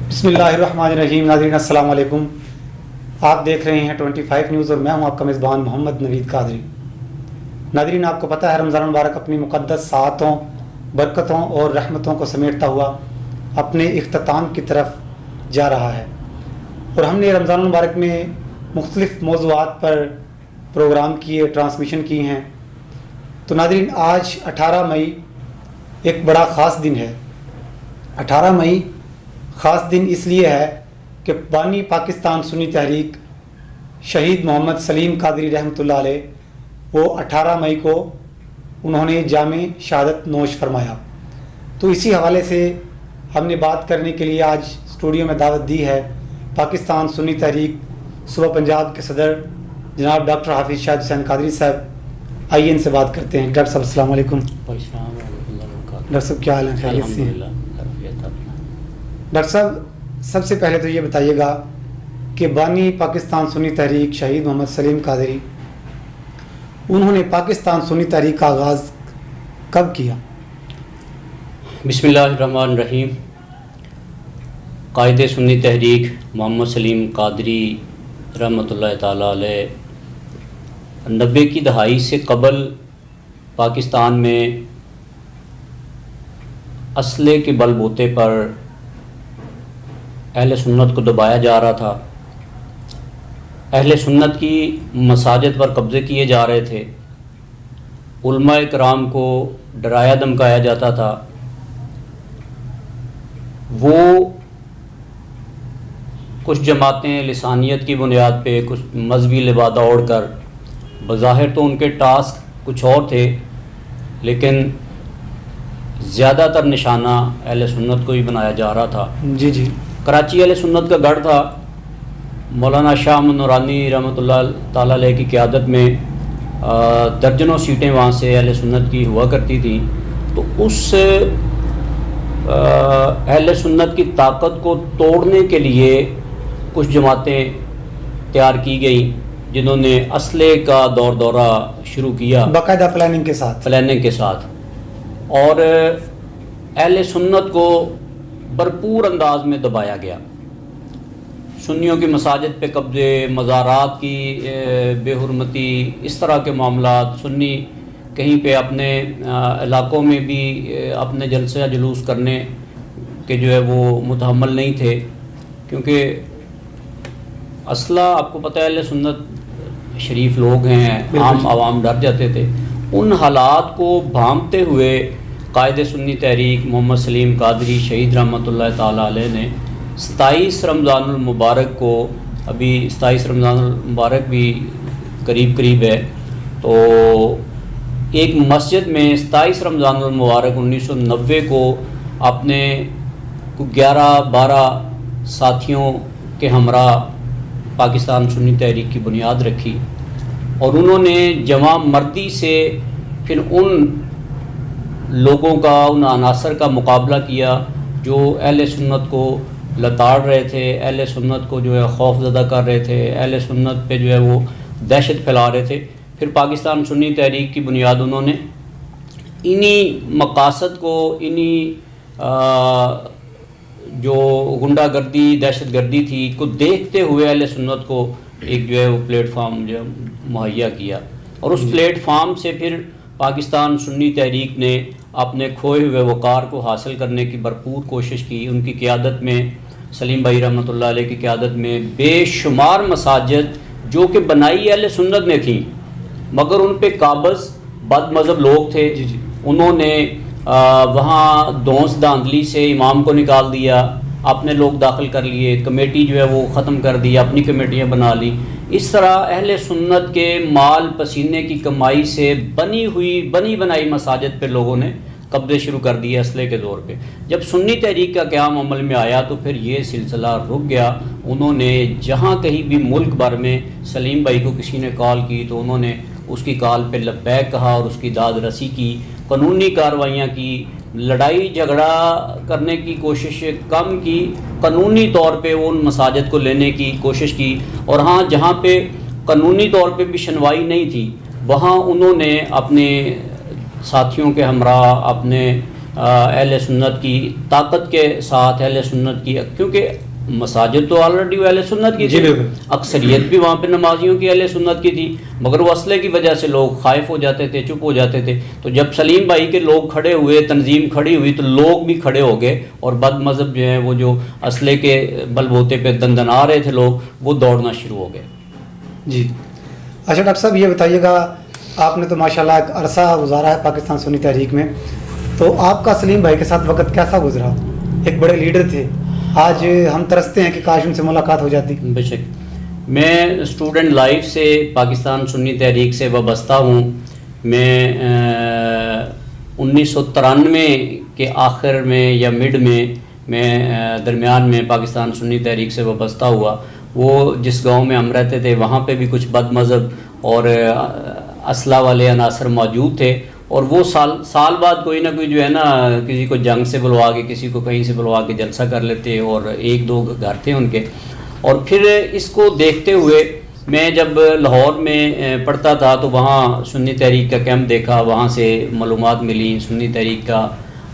بسم اللہ الرحمن الرحیم. ناظرین السلام علیکم. آپ دیکھ رہے ہیں 25 نیوز اور میں ہوں آپ کا میزبان محمد نوید قادری. ناظرین آپ کو پتہ ہے رمضان المبارک اپنی مقدس ساعتوں، برکتوں اور رحمتوں کو سمیٹتا ہوا اپنے اختتام کی طرف جا رہا ہے، اور ہم نے رمضان المبارک میں مختلف موضوعات پر پروگرام کیے، ٹرانسمیشن کی ہیں. تو ناظرین آج 18 مئی ایک بڑا خاص دن ہے. 18 مئی خاص دن اس لیے ہے کہ بانی پاکستان سنی تحریک شہید محمد سلیم قادری رحمۃ اللہ علیہ وہ 18 مئی کو انہوں نے جامع شہادت نوش فرمایا. تو اسی حوالے سے ہم نے بات کرنے کے لیے آج اسٹوڈیو میں دعوت دی ہے پاکستان سنی تحریک صوبہ پنجاب کے صدر جناب ڈاکٹر حافظ شاہد حسین قادری صاحب. آئیے ان سے بات کرتے ہیں. ڈاکٹر صاحب السلام علیکم. ڈاکٹر صاحب کیا حال ہے؟ خیریت سے؟ ڈاکٹر صاحب سب سے پہلے تو یہ بتائیے گا کہ بانی پاکستان سنی تحریک شہید محمد سلیم قادری انہوں نے پاکستان سنی تحریک کا آغاز کب کیا؟ بسم اللہ الرحمن الرحیم. قائد سنی تحریک محمد سلیم قادری رحمۃ اللہ تعالیٰ علیہ 90 کی دہائی سے قبل پاکستان میں اسلحے کے بل بوتے پر اہل سنت کو دبایا جا رہا تھا. اہل سنت کی مساجد پر قبضے کیے جا رہے تھے. علماء کرام کو ڈرایا دھمکایا جاتا تھا. وہ کچھ جماعتیں لسانیت کی بنیاد پہ کچھ مذہبی لبادہ اوڑھ کر، بظاہر تو ان کے ٹاسک کچھ اور تھے لیکن زیادہ تر نشانہ اہل سنت کو ہی بنایا جا رہا تھا. جی کراچی اہل سنت کا گڑھ تھا. مولانا شاہ احمد نورانی رحمۃ اللہ تعالیٰ علیہ کی قیادت میں درجنوں سیٹیں وہاں سے اہل سنت کی ہوا کرتی تھیں. تو اس اہل سنت کی طاقت کو توڑنے کے لیے کچھ جماعتیں تیار کی گئیں جنہوں نے اسلحے کا دورہ شروع کیا باقاعدہ پلاننگ کے ساتھ اور اہل سنت کو بھرپور انداز میں دبایا گیا. سنیوں کی مساجد پہ قبضے، مزارات کی بے حرمتی، اس طرح کے معاملات. سنی کہیں پہ اپنے علاقوں میں بھی اپنے جلسہ جلوس کرنے کے جو ہے وہ متحمل نہیں تھے، کیونکہ اسلحہ آپ کو پتہ ہے اہل سنت شریف لوگ ہیں، عام عوام ڈر جاتے تھے. ان حالات کو بھانپتے ہوئے قائد سنی تحریک محمد سلیم قادری شہید رحمۃ اللہ تعالیٰ علیہ نے 27 رمضان المبارک کو، ابھی 27 رمضان المبارک بھی قریب ہے، تو ایک مسجد میں 27 رمضان المبارک 1990 کو اپنے 11-12 ساتھیوں کے ہمراہ پاکستان سنی تحریک کی بنیاد رکھی اور انہوں نے جمع مردی سے پھر ان لوگوں کا، ان عناصر کا مقابلہ کیا جو اہل سنت کو لتاڑ رہے تھے، اہل سنت کو جو ہے خوف زدہ کر رہے تھے، اہل سنت پہ جو ہے وہ دہشت پھیلا رہے تھے. پھر پاکستان سنی تحریک کی بنیاد انہوں نے انہی مقاصد کو، انہی جو غنڈہ گردی، دہشت گردی تھی کو دیکھتے ہوئے اہل سنت کو ایک جو ہے وہ پلیٹ فارم جو مہیا کیا. اور اس پلیٹ فارم سے پھر پاکستان سنی تحریک نے اپنے کھوئے ہوئے وقار کو حاصل کرنے کی بھرپور کوشش کی. ان کی قیادت میں، سلیم بھائی رحمۃ اللہ علیہ کی قیادت میں بے شمار مساجد جو کہ بنائی اہل سنت نے تھیں مگر ان پہ قابض بد مذہب لوگ تھے. انہوں نے وہاں دونس دھاندلی سے امام کو نکال دیا، اپنے لوگ داخل کر لیے، کمیٹی جو ہے وہ ختم کر دی، اپنی کمیٹیاں بنا لی. اس طرح اہل سنت کے مال پسینے کی کمائی سے بنی بنائی مساجد پہ لوگوں نے قبضے شروع کر دیے اسلحے کے زور پہ. جب سنی تحریک کا قیام عمل میں آیا تو پھر یہ سلسلہ رک گیا. انہوں نے جہاں کہیں بھی ملک بھر میں سلیم بھائی کو کسی نے کال کی تو انہوں نے اس کی کال پہ لبیک کہا اور اس کی داد رسی کی، قانونی کارروائیاں کی، لڑائی جھگڑا کرنے کی کوشش کم کی، قانونی طور پہ وہ ان مساجد کو لینے کی کوشش کی. اور ہاں جہاں پہ قانونی طور پہ بھی شنوائی نہیں تھی وہاں انہوں نے اپنے ساتھیوں کے ہمراہ، اپنے اہل سنت کی طاقت کے ساتھ اہل سنت کی، کیونکہ مساجد تو آلریڈی وہ اہل سنت کی تھی، اکثریت بھی وہاں پہ نمازیوں کی اہل سنت کی تھی، مگر وہ اسلحے کی وجہ سے لوگ خائف ہو جاتے تھے، چپ ہو جاتے تھے. تو جب سلیم بھائی کے لوگ کھڑے ہوئے، تنظیم کھڑی ہوئی، تو لوگ بھی کھڑے ہو گئے، اور بد مذہب جو ہیں وہ جو اسلحے کے بل بوتے پہ دندنا رہے تھے لوگ، وہ دوڑنا شروع ہو گئے. جی اچھا ڈاکٹر صاحب یہ بتائیے گا، آپ نے تو ماشاءاللہ ایک عرصہ گزارا ہے پاکستان سنی تحریک میں، تو آپ کا سلیم بھائی کے ساتھ وقت کیسا گزرا؟ ایک بڑے لیڈر تھے، آج ہم ترستے ہیں کہ کاش ان سے ملاقات ہو جاتی. بے شک میں اسٹوڈنٹ لائف سے پاکستان سنی تحریک سے وابستہ ہوں. میں 1993 کے آخر میں یا مڈ میں درمیان میں پاکستان سنی تحریک سے وابستہ ہوا. وہ جس گاؤں میں ہم رہتے تھے وہاں پہ بھی کچھ بد مذہب اور اسلحہ والے عناصر موجود تھے، اور وہ سال بعد کوئی نہ کوئی جو ہے نا کسی کو جنگ سے بلوا کے، کسی کو کہیں سے بلوا کے جلسہ کر لیتے، اور ایک دو گھر تھے ان کے. اور پھر اس کو دیکھتے ہوئے میں جب لاہور میں پڑھتا تھا تو وہاں سنی تحریک کا کیمپ دیکھا، وہاں سے معلومات ملی سنی تحریک کا.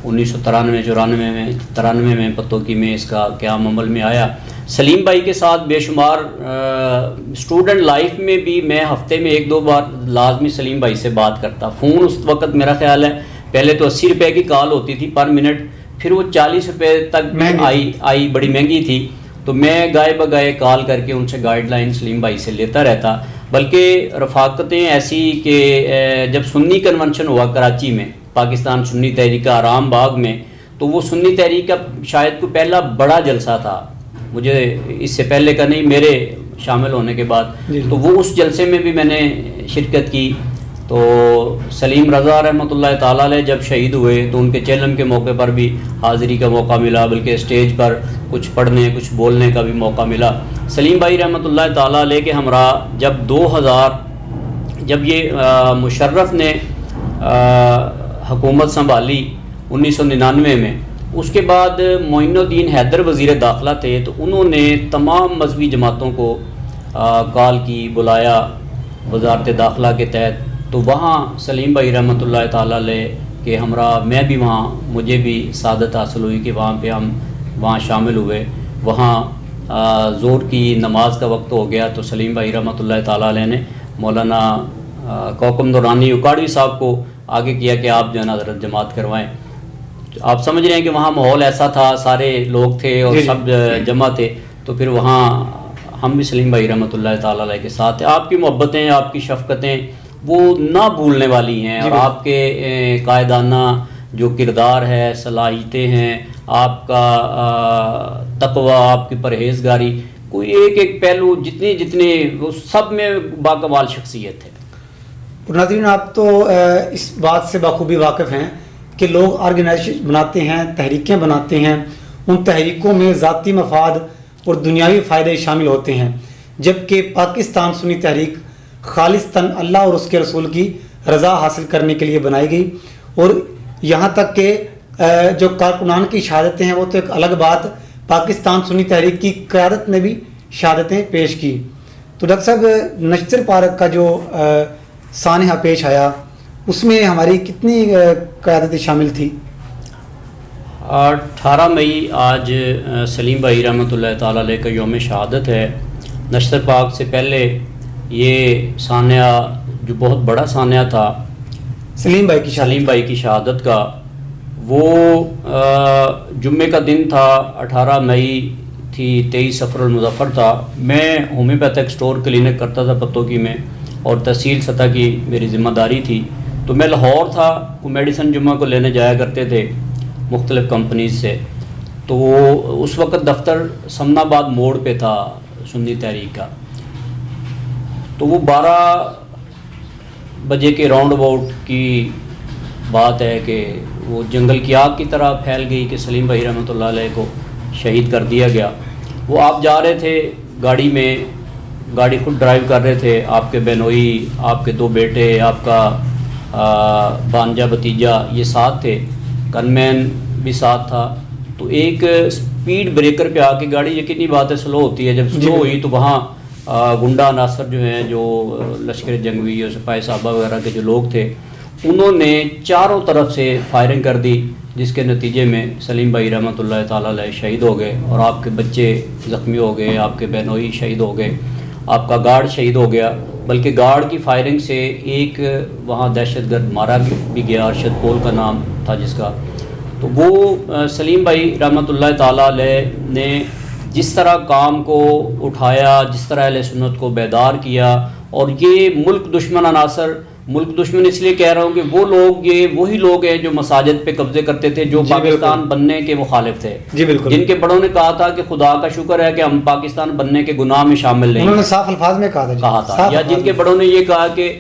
1993 میں پتوکی میں اس کا قیام عمل میں آیا. سلیم بھائی کے ساتھ بے شمار اسٹوڈنٹ لائف میں بھی میں ہفتے میں 1-2 بار لازمی سلیم بھائی سے بات کرتا. فون اس وقت میرا خیال ہے پہلے تو 80 روپے کی کال ہوتی تھی پر منٹ، پھر وہ 40 روپے تک آئی، بڑی مہنگی تھی. تو میں گائے بگائے کال کر کے ان سے گائیڈ لائن سلیم بھائی سے لیتا رہتا. بلکہ رفاقتیں ایسی کہ جب سنی کنونشن ہوا کراچی میں، پاکستان سنی تحریک کا آرام باغ میں، تو وہ سنی تحریک کا شاید کوئی پہلا بڑا جلسہ تھا، مجھے اس سے پہلے کا نہیں، میرے شامل ہونے کے بعد. تو وہ اس جلسے میں بھی میں نے شرکت کی. تو سلیم رضا رحمۃ اللہ تعالیٰ علیہ جب شہید ہوئے تو ان کے چہلم کے موقع پر بھی حاضری کا موقع ملا، بلکہ اسٹیج پر کچھ پڑھنے کچھ بولنے کا بھی موقع ملا. سلیم بھائی رحمۃ اللہ تعالیٰ علیہ کے ہمراہ جب یہ مشرف نے حکومت سنبھالی 1999 میں، اس کے بعد معین الدین حیدر وزیر داخلہ تھے، تو انہوں نے تمام مذہبی جماعتوں کو کال کی، بلایا وزارت داخلہ کے تحت. تو وہاں سلیم بھائی رحمۃ اللہ تعالیٰ علیہ کے ہمراہ میں بھی وہاں، مجھے بھی سعادت حاصل ہوئی کہ وہاں پہ ہم وہاں شامل ہوئے. وہاں زور کی نماز کا وقت ہو گیا تو سلیم بھائی رحمۃ اللہ تعالیٰ علیہ نے مولانا کوکم دورانی اکاڑوی صاحب کو آگے کیا کہ آپ جو ہے نا حضرت جماعت کروائیں. آپ سمجھ رہے ہیں کہ وہاں ماحول ایسا تھا، سارے لوگ تھے اور سب جمع تھے. تو پھر وہاں ہم بھی سلیم بھائی رحمۃ اللہ تعالیٰ علیہ کے ساتھ ہیں. آپ کی محبتیں، آپ کی شفقتیں وہ نہ بھولنے والی ہیں، اور آپ کے قائدانہ جو کردار ہے، صلاحیتیں ہیں، آپ کا تقوی، آپ کی پرہیزگاری، کوئی ایک پہلو جتنے وہ سب میں باکمال شخصیت ہے. ناظرین آپ تو اس بات سے بخوبی واقف ہیں کہ لوگ آرگنائزیشن بناتے ہیں، تحریکیں بناتے ہیں، ان تحریکوں میں ذاتی مفاد اور دنیاوی فائدے شامل ہوتے ہیں، جبکہ پاکستان سنی تحریک خالصتاً اللہ اور اس کے رسول کی رضا حاصل کرنے کے لیے بنائی گئی. اور یہاں تک کہ جو کارکنان کی شہادتیں ہیں وہ تو ایک الگ بات، پاکستان سنی تحریک کی قیادت نے بھی شہادتیں پیش کی. تو ڈاکٹر صاحب نشتر پارک کا جو سانحہ پیش آیا اس میں ہماری کتنی قیادتیں شامل تھی؟ 18 مئی آج سلیم بھائی رحمۃ اللہ تعالیٰ علیہ کا یوم شہادت ہے. نشتر پاک سے پہلے یہ سانحہ جو بہت بڑا سانحہ تھا سلیم بھائی کی شہادت کا، وہ جمعے کا دن تھا، 18 مئی تھی، 23 صفر المظفر تھا. میں ہومیوپیتھک اسٹور کلینک کرتا تھا پتوکی میں، اور تحصیل سطح کی میری ذمہ داری تھی. تو میں لاہور تھا، وہ میڈیسن جمعہ کو لینے جایا کرتے تھے مختلف کمپنیز سے. تو وہ اس وقت دفتر سمن آباد موڑ پہ تھا سنی تحریک کا. تو وہ 12 بجے کے راؤنڈ اباؤٹ کی بات ہے کہ وہ جنگل کی آگ کی طرح پھیل گئی کہ سلیم بھائی رحمۃ اللہ علیہ کو شہید کر دیا گیا. وہ آپ جا رہے تھے گاڑی میں، گاڑی خود ڈرائیو کر رہے تھے، آپ کے بہنوئی، آپ کے 2 بیٹے، آپ کا بانجا بھتیجا یہ ساتھ تھے، گن بھی ساتھ تھا. تو ایک سپیڈ بریکر پہ آ کے گاڑی، یقینی بات ہے سلو ہوتی ہے، جب سلو ہوئی تو وہاں گنڈا عناصر جو ہیں، جو لشکر جنگوی اور سپاہی صحابہ وغیرہ کے جو لوگ تھے، انہوں نے چاروں طرف سے فائرنگ کر دی جس کے نتیجے میں سلیم بھائی رحمۃ اللہ تعالیٰ علیہ شہید ہو گئے اور آپ کے بچے زخمی ہو گئے, آپ کے بہنوئی شہید ہو گئے, آپ کا گارڈ شہید ہو گیا, بلکہ گارڈ کی فائرنگ سے ایک وہاں دہشت گرد مارا بھی گیا, ارشد پول کا نام تھا جس کا. تو وہ سلیم بھائی رحمۃ اللہ تعالیٰ علیہ نے جس طرح کام کو اٹھایا, جس طرح اہل سنت کو بیدار کیا, اور یہ ملک دشمن عناصر, ملک دشمن اس لیے کہہ رہا ہوں کہ وہ لوگ, یہ وہی لوگ ہیں جو مساجد پہ قبضے کرتے تھے, جو پاکستان بننے کے مخالف تھے, جن کے بڑوں نے کہا تھا کہ خدا کا شکر ہے کہ ہم پاکستان بننے کے گناہ میں شامل نہیں, انہوں نے صاف الفاظ میں کہا تھا, یا جن کے بڑوں نے یہ کہا کہ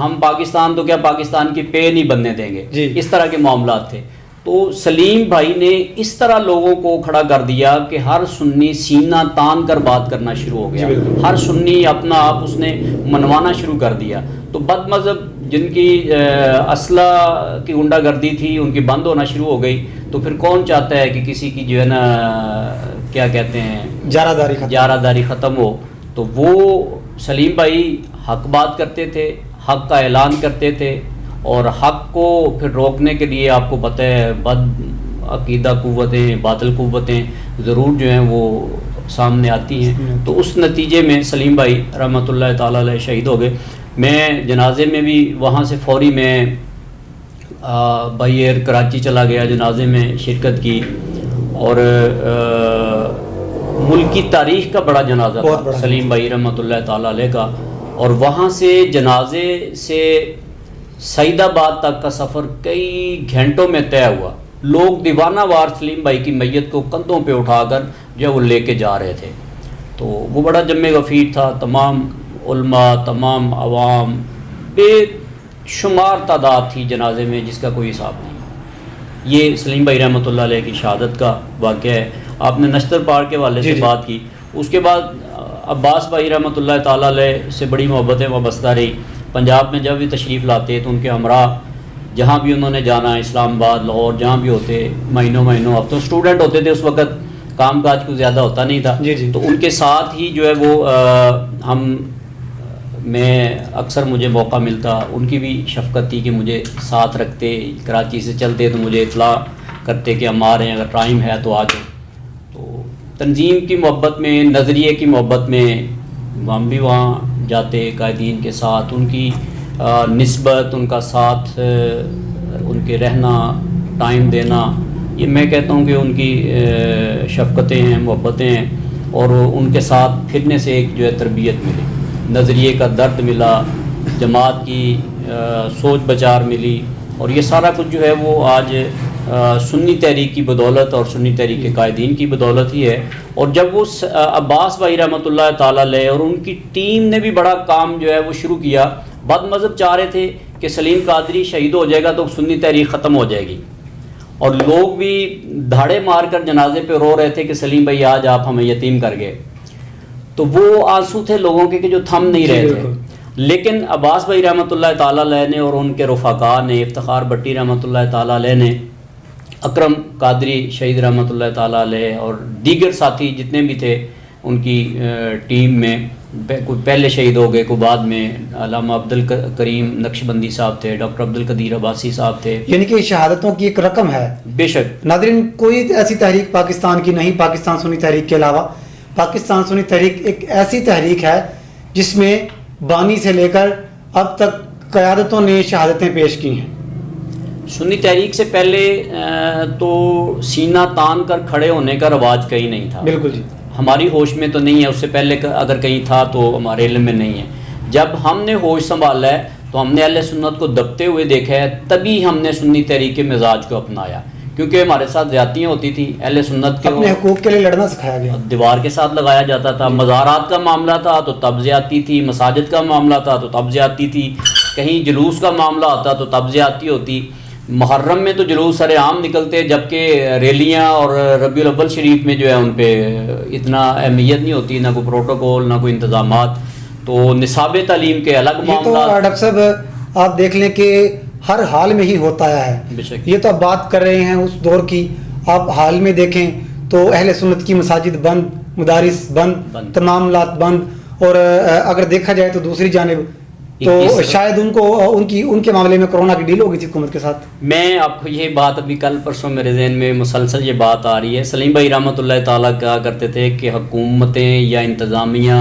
ہم پاکستان تو کیا پاکستان کی پے نہیں بننے دیں گے, اس طرح کے معاملات تھے. تو سلیم بھائی نے اس طرح لوگوں کو کھڑا کر دیا کہ ہر سنی سینہ تان کر بات کرنا شروع ہو گیا, ہر سنی اپنا آپ اس نے منوانا شروع کر دیا. تو بد مذہب جن کی اسلحہ کی غنڈہ گردی تھی ان کی بند ہونا شروع ہو گئی. تو پھر کون چاہتا ہے کہ کسی کی جو ہے نا کیا کہتے ہیں جارہ داری ختم ہو. تو وہ سلیم بھائی حق بات کرتے تھے, حق کا اعلان کرتے تھے, اور حق کو پھر روکنے کے لیے آپ کو پتہ ہے بد عقیدہ قوتیں, باطل قوتیں ضرور جو ہیں وہ سامنے آتی ہیں. تو اس نتیجے میں سلیم بھائی رحمۃ اللہ تعالیٰ علیہ شہید ہو گئے. میں جنازے میں بھی وہاں سے فوری میں بائی ایئر کراچی چلا گیا, جنازے میں شرکت کی, اور ملکی تاریخ کا بڑا جنازہ تھا سلیم بھائی رحمۃ اللہ تعالیٰ علیہ کا. اور وہاں سے جنازے سے سعید آباد تک کا سفر کئی گھنٹوں میں طے ہوا. لوگ دیوانہ وار سلیم بھائی کی میت کو کندھوں پہ اٹھا کر جو ہے وہ لے کے جا رہے تھے. تو وہ بڑا جمع غفیر تھا, تمام علماء, تمام عوام, بے شمار تعداد تھی جنازے میں جس کا کوئی حساب نہیں. یہ سلیم بھائی رحمۃ اللہ علیہ کی شہادت کا واقعہ ہے. آپ نے نشتر پارک کے والے سے بات کی. اس کے بعد عباس بھائی رحمۃ اللہ تعالیٰ علیہ سے بڑی محبتیں وابستہ رہی. پنجاب میں جب بھی تشریف لاتے تو ان کے ہمراہ جہاں بھی انہوں نے جانا, اسلام آباد, لاہور, جہاں بھی ہوتے, مہینوں اب تو اسٹوڈنٹ ہوتے تھے اس وقت, کام کاج کو زیادہ ہوتا نہیں تھا. تو ان کے ساتھ ہی جو ہے وہ میں اکثر مجھے موقع ملتا, ان کی بھی شفقت تھی کہ مجھے ساتھ رکھتے. کراچی سے چلتے تو مجھے اطلاع کرتے کہ ہم آ رہے ہیں, اگر ٹائم ہے تو آ جاؤ. تو تنظیم کی محبت میں, نظریے کی محبت میں ہم بھی وہاں جاتے قائدین کے ساتھ. ان کی نسبت, ان کا ساتھ, ان کے رہنا, ٹائم دینا, یہ میں کہتا ہوں کہ ان کی شفقتیں ہیں, محبتیں ہیں. اور ان کے ساتھ پھرنے سے ایک جو ہے تربیت ملی, نظریے کا درد ملا, جماعت کی سوچ بچار ملی. اور یہ سارا کچھ جو ہے وہ آج سنی تحریک کی بدولت اور سنی تحریک کے قائدین کی بدولت ہی ہے. اور جب وہ عباس بھائی رحمۃ اللہ تعالیٰ علیہ اور ان کی ٹیم نے بھی بڑا کام جو ہے وہ شروع کیا. بد مذہب چاہ رہے تھے کہ سلیم قادری شہید ہو جائے گا تو سنی تحریک ختم ہو جائے گی, اور لوگ بھی دھاڑے مار کر جنازے پہ رو رہے تھے کہ سلیم بھائی آج آپ ہمیں یتیم کر گئے. تو وہ آنسو تھے لوگوں کے کہ جو تھم نہیں رہے تھے. لیکن عباس بھائی رحمۃ اللہ تعالیٰ علیہ نے اور ان کے رفقا نے, افتخار بٹی رحمۃ اللہ تعالیٰ علیہ نے, اکرم قادری شہید رحمۃ اللہ تعالیٰ علیہ, اور دیگر ساتھی جتنے بھی تھے ان کی ٹیم میں, کوئی پہلے شہید ہو گئے, کوئی بعد میں. علامہ عبدالکریم نقشبندی صاحب تھے, ڈاکٹر عبدالقدیر عباسی صاحب تھے. یعنی کہ شہادتوں کی ایک رقم ہے. بے شک ناظرین, کوئی ایسی تحریک پاکستان کی نہیں, پاکستان سنی تحریک کے علاوہ. پاکستان سنی تحریک ایک ایسی تحریک ہے جس میں بانی سے لے کر اب تک قیادتوں نے شہادتیں پیش کی ہیں. سنی تحریک سے پہلے تو سینہ تان کر کھڑے ہونے کا رواج کہیں نہیں تھا. بالکل جی, ہماری ہوش میں تو نہیں ہے. اس سے پہلے اگر کہیں تھا تو ہمارے علم میں نہیں ہے. جب ہم نے ہوش سنبھالا ہے تو ہم نے اہل سنت کو دبتے ہوئے دیکھا ہے, تبھی ہم نے سنی تحریک کے مزاج کو اپنایا, کیونکہ ہمارے ساتھ زیادتیاں ہوتی تھی. اہل سنت کے اپنے حقوق کے لیے لڑنا سکھایا گیا. دیوار کے ساتھ لگایا جاتا تھا. مزارات کا معاملہ تھا تو تب زیادتی تھی, مساجد کا معاملہ تھا تو تب زیادتی تھی, کہیں جلوس کا معاملہ ہوتا تو تب زیادتی ہوتی. محرم میں تو جلوس سر عام نکلتے, جبکہ ریلیاں اور ربیع الاول شریف میں جو ہے ان پہ اتنا اہمیت نہیں ہوتی, نہ کوئی پروٹوکول, نہ کوئی انتظامات. تو نصاب تعلیم کے الگ معاملات. تو ڈاکٹر صاحب آپ دیکھ لیں کہ ہر حال میں ہی ہوتا ہے. یہ تو آپ بات کر رہے ہیں اس دور کی, آپ حال میں دیکھیں تو اہل سنت کی مساجد بند, مدارس بند, تمام لات بند. اور اگر دیکھا جائے تو دوسری جانب تو شاید ان کے معاملے میں کورونا کی ڈیل ہو گئی تھی حکومت کے ساتھ. میں آپ کو یہ بات ابھی کل پرسوں میرے ذہن میں مسلسل یہ بات آ رہی ہے. سلیم بھائی رحمۃ اللہ تعالیٰ کہا کرتے تھے کہ حکومتیں یا انتظامیہ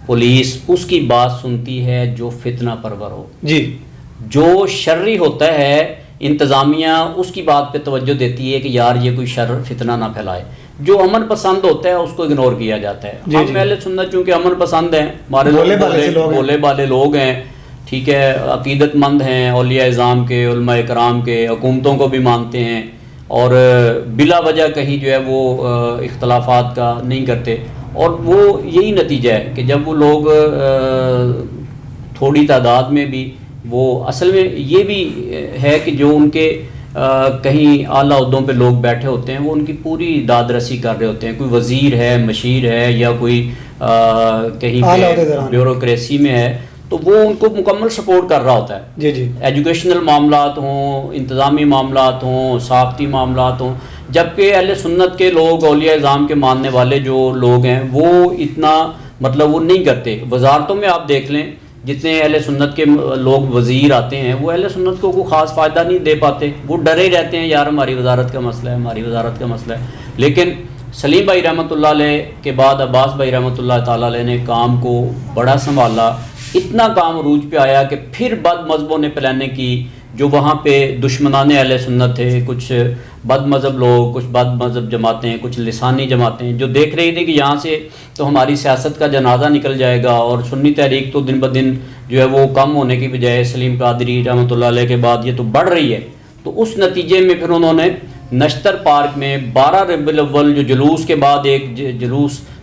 پولیس اس کی بات سنتی ہے جو فتنہ پرور ہو. جی. جو شرری ہوتا ہے انتظامیہ اس کی بات پہ توجہ دیتی ہے کہ یار یہ کوئی شر فتنہ نہ پھیلائے. جو امن پسند ہوتا ہے اس کو اگنور کیا جاتا ہے. ہم اہل سنت چونکہ امن پسند ہیں, ہمارے بولے بالے لوگ ہیں, ٹھیک ہے, عقیدت مند ہیں, اولیاء اعظام کے, علماء کرام کے, حکومتوں کو بھی مانتے ہیں اور بلا وجہ کہیں جو ہے وہ اختلافات کا نہیں کرتے. اور وہ یہی نتیجہ ہے کہ جب وہ لوگ تھوڑی تعداد میں بھی, وہ اصل میں یہ بھی ہے کہ جو ان کے کہیں اعلیٰ عہدوں پہ لوگ بیٹھے ہوتے ہیں وہ ان کی پوری داد رسی کر رہے ہوتے ہیں. کوئی وزیر ہے, مشیر ہے, یا کوئی کہیں پہ بیوروکریسی میں ہے, تو وہ ان کو مکمل سپورٹ کر رہا ہوتا ہے. جی جی. ایجوکیشنل معاملات ہوں, انتظامی معاملات ہوں, ثقافتی معاملات ہوں, جبکہ اہل سنت کے لوگ, اولیاء اعظام کے ماننے والے جو لوگ ہیں وہ اتنا مطلب وہ نہیں کرتے. وزارتوں میں آپ دیکھ لیں جتنے اہل سنت کے لوگ وزیر آتے ہیں وہ اہل سنت کو کوئی خاص فائدہ نہیں دے پاتے. وہ ڈرے رہتے ہیں یار ہماری وزارت کا مسئلہ ہے, ہماری وزارت کا مسئلہ ہے. لیکن سلیم بھائی رحمۃ اللہ علیہ کے بعد عباس بھائی رحمۃ اللہ تعالیٰ علیہ نے کام کو بڑا سنبھالا. اتنا کام عروج پہ آیا کہ پھر بد مذہبوں نے پلاننگ کی. جو وہاں پہ دشمنان اہل سنت تھے, کچھ بد مذہب لوگ, کچھ بد مذہب جماعتیں, کچھ لسانی جماعتیں, جو دیکھ رہی تھی کہ یہاں سے تو ہماری سیاست کا جنازہ نکل جائے گا اور سنی تحریک تو دن بدن جو ہے وہ کم ہونے کی بجائے سلیم قادری رحمۃ اللہ علیہ کے بعد یہ تو بڑھ رہی ہے. تو اس نتیجے میں پھر انہوں نے نشتر پارک میں 12 ربیع الاول جو جلوس کے بعد ایک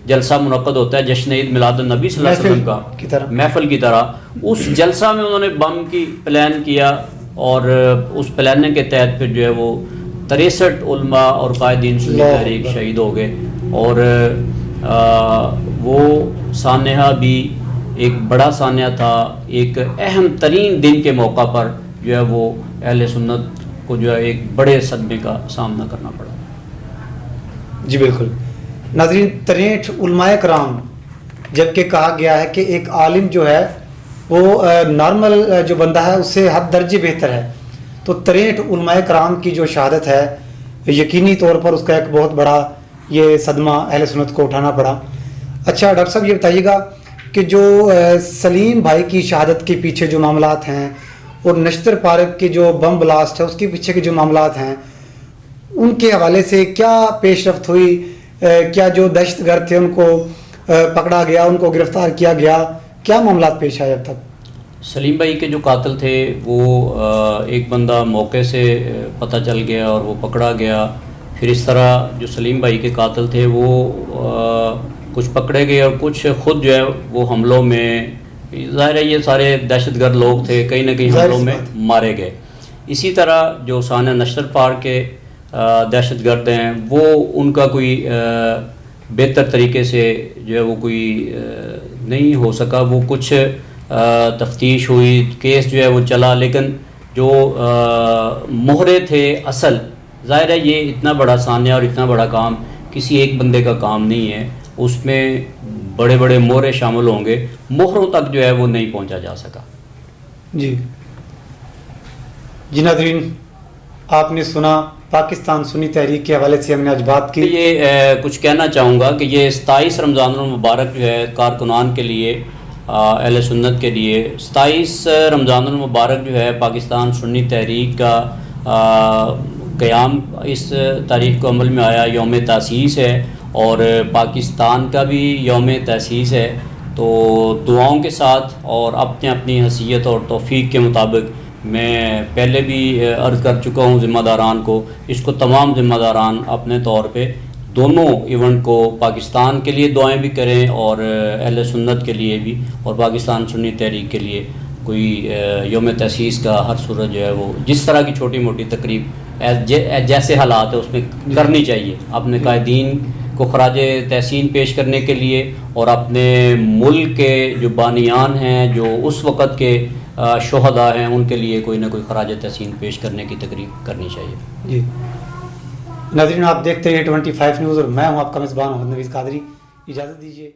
جلسہ منعقد ہوتا ہے جشن عید میلاد النبی صلی اللہ علیہ وسلم کا, محفل کی طرح, اس جلسہ میں انہوں نے بم کی پلان کیا اور اس پلاننگ کے تحت پھر جو ہے وہ 63 علماء اور قائدین سنی تحریک شہید ہو گئے. اور وہ سانحہ بھی ایک بڑا سانحہ تھا. ایک اہم ترین دن کے موقع پر جو ہے وہ اہل سنت کو جو ہے ایک بڑے صدمے کا سامنا کرنا پڑا. جی بالکل. ناظرین, 63 علماء کرام, جبکہ کہا گیا ہے کہ ایک عالم جو ہے وہ نارمل جو بندہ ہے اس سے حد درجے بہتر ہے, تو 63 علماء کرام کی جو شہادت ہے یقینی طور پر اس کا ایک بہت بڑا یہ صدمہ اہل سنت کو اٹھانا پڑا. اچھا ڈاکٹر صاحب, یہ بتائیے گا کہ جو سلیم بھائی کی شہادت کے پیچھے جو معاملات ہیں اور نشتر پارک کے جو بم بلاسٹ ہے اس کے پیچھے کے جو معاملات ہیں, ان کے حوالے سے کیا پیش رفت ہوئی؟ کیا جو دہشت گرد تھے ان کو پکڑا گیا, ان کو گرفتار کیا گیا, کیا معاملات پیش آئے اب تک؟ سلیم بھائی کے جو قاتل تھے وہ ایک بندہ موقع سے پتہ چل گیا اور وہ پکڑا گیا. پھر اس طرح جو سلیم بھائی کے قاتل تھے وہ کچھ پکڑے گئے اور کچھ خود جو ہے وہ حملوں میں, ظاہر ہے یہ سارے دہشت گرد لوگ تھے, کہیں نہ کہیں حملوں میں مارے گئے. اسی طرح جو سانحہ نشتر پارک کے دہشت گرد ہیں وہ ان کا کوئی بہتر طریقے سے جو ہے وہ کوئی نہیں ہو سکا. وہ کچھ تفتیش ہوئی, کیس جو ہے وہ چلا, لیکن جو مہرے تھے اصل, ظاہر ہے یہ اتنا بڑا سانحہ اور اتنا بڑا کام کسی ایک بندے کا کام نہیں ہے, اس میں بڑے بڑے مہرے شامل ہوں گے. مہروں تک جو ہے وہ نہیں پہنچا جا سکا. جی جی. ناظرین, آپ نے سنا پاکستان سنی تحریک کے حوالے سے ہم نے آج بات کی. یہ کچھ کہنا چاہوں گا کہ یہ 27 رمضان المبارک جو ہے کارکنان کے لیے, اہل سنت کے لیے 27 رمضان المبارک جو ہے پاکستان سنی تحریک کا قیام اس تاریخ کو عمل میں آیا, یوم تاسیس ہے اور پاکستان کا بھی یوم تاسیس ہے. تو دعاؤں کے ساتھ اور اپنے اپنی حیثیت اور توفیق کے مطابق میں پہلے بھی عرض کر چکا ہوں ذمہ داران کو, اس کو تمام ذمہ داران اپنے طور پہ دونوں ایونٹ کو پاکستان کے لیے دعائیں بھی کریں اور اہل سنت کے لیے بھی, اور پاکستان سنی تحریک کے لیے کوئی یوم تاسیس کا ہر صورت جو ہے وہ جس طرح کی چھوٹی موٹی تقریب جیسے حالات ہے اس میں کرنی چاہیے, اپنے قائدین کو خراج تحسین پیش کرنے کے لیے اور اپنے ملک کے جو بانیان ہیں, جو اس وقت کے شہداء ہیں, ان کے لیے کوئی نہ کوئی خراج تحسین پیش کرنے کی تقریب کرنی چاہیے. جی ناظرین, آپ دیکھتے ہیں 25 نیوز اور میں ہوں آپ کا میزبان محمد نوید قادری. اجازت دیجیے.